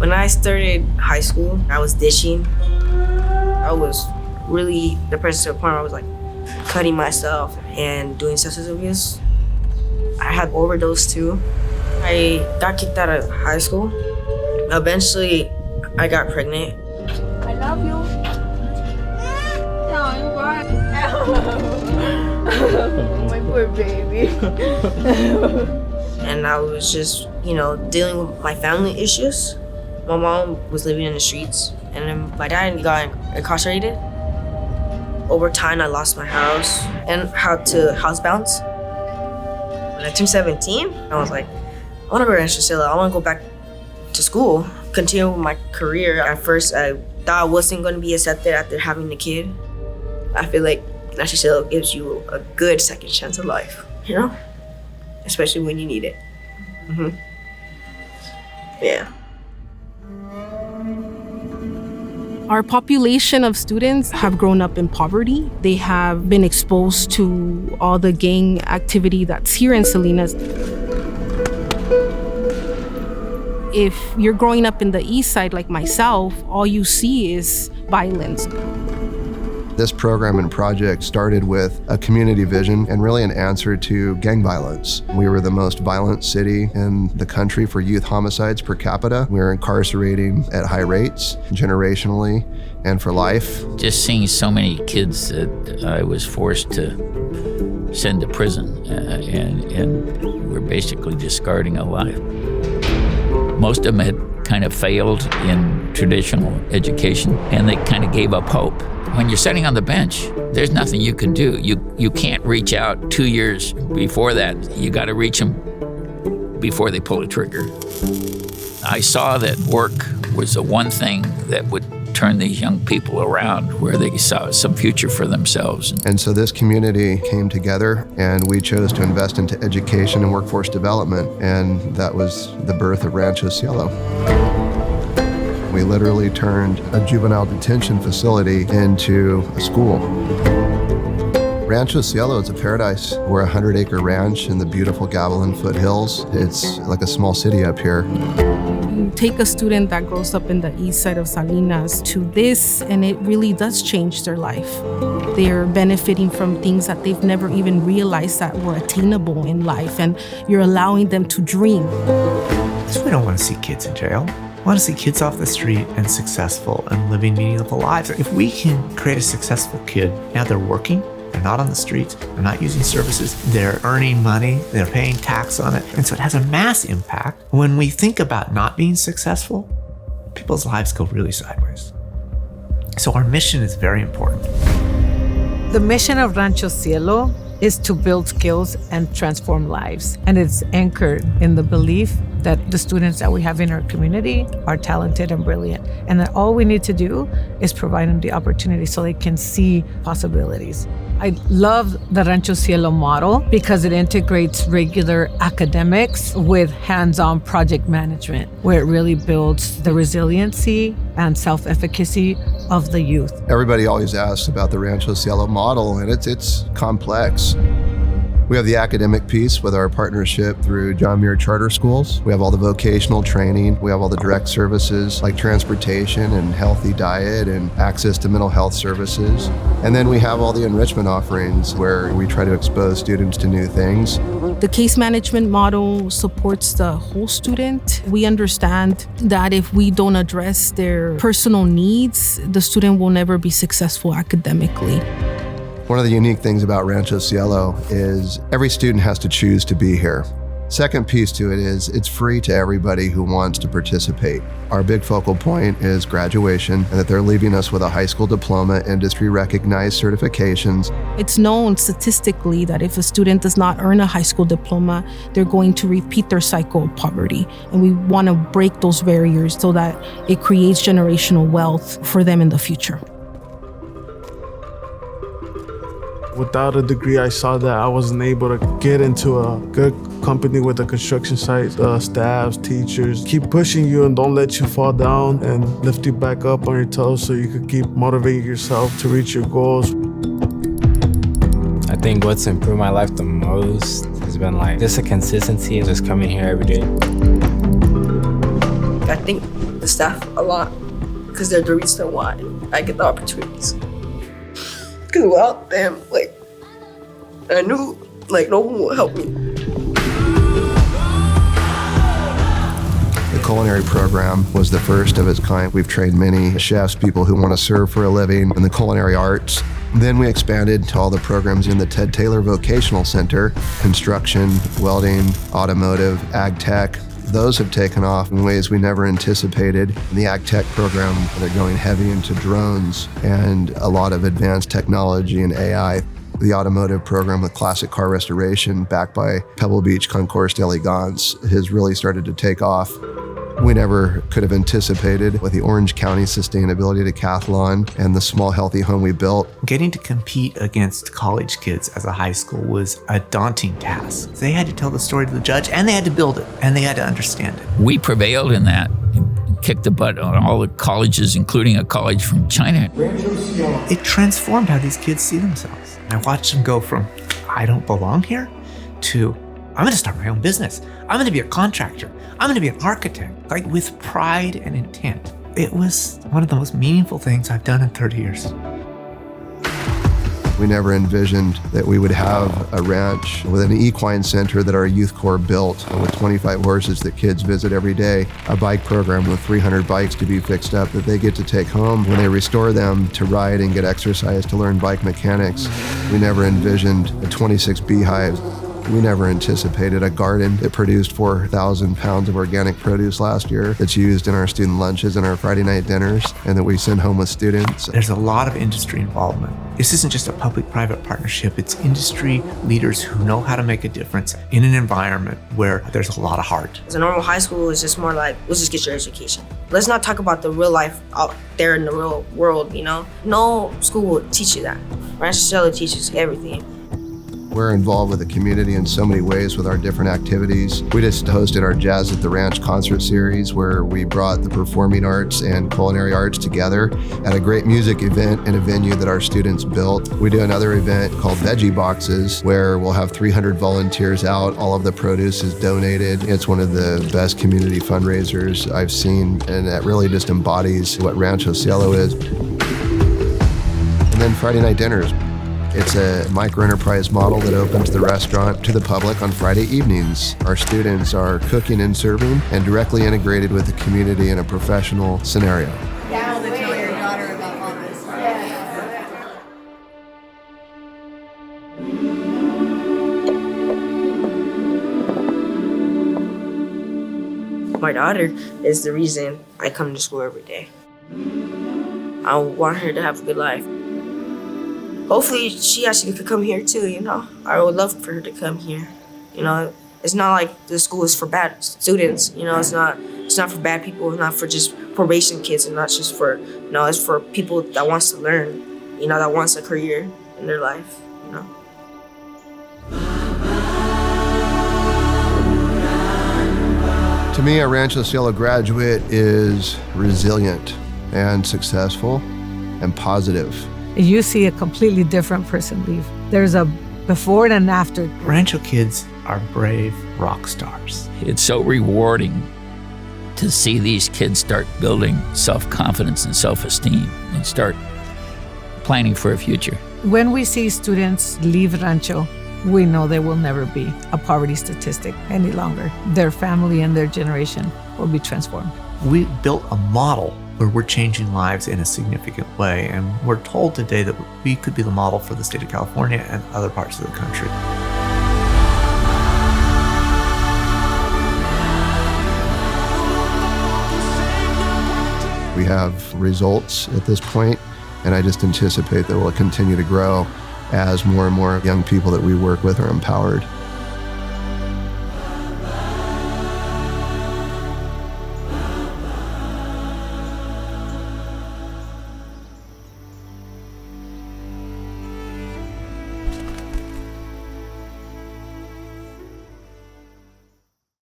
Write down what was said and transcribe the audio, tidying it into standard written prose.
When I started high school, I was ditching. I was really depressed to the point where I was like cutting myself and doing substance abuse. I had overdose too. I got kicked out of high school. Eventually, I got pregnant. I love you. My poor baby. And I was just, dealing with my family issues. My mom was living in the streets, and then my dad got incarcerated. Over time, I lost my house and had to house bounce. When I turned 17, I was like, I want to go to Rancho Cielo. I want to go back to school, continue with my career. At first, I thought I wasn't going to be accepted after having a kid. I feel like Rancho Cielo gives you a good second chance of life, especially when you need it. Mm-hmm. Yeah. Our population of students have grown up in poverty. They have been exposed to all the gang activity that's here in Salinas. If you're growing up in the east side like myself, all you see is violence. This program and project started with a community vision and really an answer to gang violence. We were the most violent city in the country for youth homicides per capita. We were incarcerating at high rates, generationally and for life. Just seeing so many kids that I was forced to send to prison and we're basically discarding alive. Most of them had kind of failed in traditional education and they kind of gave up hope. When you're sitting on the bench, there's nothing you can do. You can't reach out 2 years before that. You got to reach them before they pull the trigger. I saw that work was the one thing that would turn these young people around where they saw some future for themselves. And so this community came together and we chose to invest into education and workforce development, and that was the birth of Rancho Cielo. We literally turned a juvenile detention facility into a school. Rancho Cielo is a paradise. We're a 100-acre ranch in the beautiful Gavilan foothills. It's like a small city up here. You take a student that grows up in the east side of Salinas to this, and it really does change their life. They're benefiting from things that they've never even realized that were attainable in life, and you're allowing them to dream. We don't want to see kids in jail. I want to see kids off the street and successful and living meaningful lives. If we can create a successful kid, now they're working, they're not on the streets, they're not using services, they're earning money, they're paying tax on it. And so it has a mass impact. When we think about not being successful, people's lives go really sideways. So our mission is very important. The mission of Rancho Cielo is to build skills and transform lives. And it's anchored in the belief that the students that we have in our community are talented and brilliant, and that all we need to do is provide them the opportunity so they can see possibilities. I love the Rancho Cielo model because it integrates regular academics with hands-on project management, where it really builds the resiliency and self-efficacy of the youth. Everybody always asks about the Rancho Cielo model, and it's complex. We have the academic piece with our partnership through John Muir Charter Schools. We have all the vocational training. We have all the direct services like transportation and healthy diet and access to mental health services. And then we have all the enrichment offerings where we try to expose students to new things. The case management model supports the whole student. We understand that if we don't address their personal needs, the student will never be successful academically. One of the unique things about Rancho Cielo is every student has to choose to be here. Second piece to it is it's free to everybody who wants to participate. Our big focal point is graduation and that they're leaving us with a high school diploma, industry recognized certifications. It's known statistically that if a student does not earn a high school diploma, they're going to repeat their cycle of poverty. And we want to break those barriers so that it creates generational wealth for them in the future. Without a degree, I saw that I wasn't able to get into a good company with a construction site. Staffs, teachers keep pushing you and don't let you fall down and lift you back up on your toes so you can keep motivating yourself to reach your goals. I think what's improved my life the most has been just a consistency, just coming here every day. I thank the staff a lot because they're the reason why I get the opportunities. Because without them, I knew no one will help me. The culinary program was the first of its kind. We've trained many chefs, people who want to serve for a living in the culinary arts. Then we expanded to all the programs in the Ted Taylor Vocational Center, construction, welding, automotive, ag tech. Those have taken off in ways we never anticipated. In the ag tech program, they're going heavy into drones and a lot of advanced technology and AI. The automotive program with classic car restoration, backed by Pebble Beach Concours d'Elegance, has really started to take off. We never could have anticipated with the Orange County Sustainability Decathlon and the small healthy home we built. Getting to compete against college kids as a high school was a daunting task. They had to tell the story to the judge, and they had to build it, and they had to understand it. We prevailed in that and kicked the butt on all the colleges, including a college from China. It transformed how these kids see themselves. I watched them go from, I don't belong here, to, I'm gonna start my own business. I'm gonna be a contractor. I'm gonna be an architect, with pride and intent. It was one of the most meaningful things I've done in 30 years. We never envisioned that we would have a ranch with an equine center that our youth corps built with 25 horses that kids visit every day, a bike program with 300 bikes to be fixed up that they get to take home when they restore them to ride and get exercise to learn bike mechanics. We never envisioned 26 beehives. We never anticipated a garden that produced 4,000 pounds of organic produce last year that's used in our student lunches and our Friday night dinners and that we send home with students. There's a lot of industry involvement. This isn't just a public-private partnership. It's industry leaders who know how to make a difference in an environment where there's a lot of heart. As a normal high school is just more let's just get your education. Let's not talk about the real life out there in the real world, No school will teach you that. Rancho Cielo teaches everything. We're involved with the community in so many ways with our different activities. We just hosted our Jazz at the Ranch concert series where we brought the performing arts and culinary arts together at a great music event in a venue that our students built. We do another event called Veggie Boxes where we'll have 300 volunteers out. All of the produce is donated. It's one of the best community fundraisers I've seen, and that really just embodies what Rancho Cielo is. And then Friday night dinners. It's a micro-enterprise model that opens the restaurant to the public on Friday evenings. Our students are cooking and serving and directly integrated with the community in a professional scenario. Yeah, to tell your daughter about all this. My daughter is the reason I come to school every day. I want her to have a good life. Hopefully she actually could come here too, I would love for her to come here. It's not like the school is for bad students, it's not for bad people, it's not for just probation kids, and not just for, it's for people that wants to learn, that wants a career in their life, To me, a Rancho Cielo graduate is resilient and successful and positive. You see a completely different person leave. There's a before and an after. Rancho kids are brave rock stars. It's so rewarding to see these kids start building self-confidence and self-esteem and start planning for a future. When we see students leave Rancho, we know they will never be a poverty statistic any longer. Their family and their generation will be transformed. We built a model where we're changing lives in a significant way, and we're told today that we could be the model for the state of California and other parts of the country. We have results at this point, and I just anticipate that we'll continue to grow as more and more young people that we work with are empowered.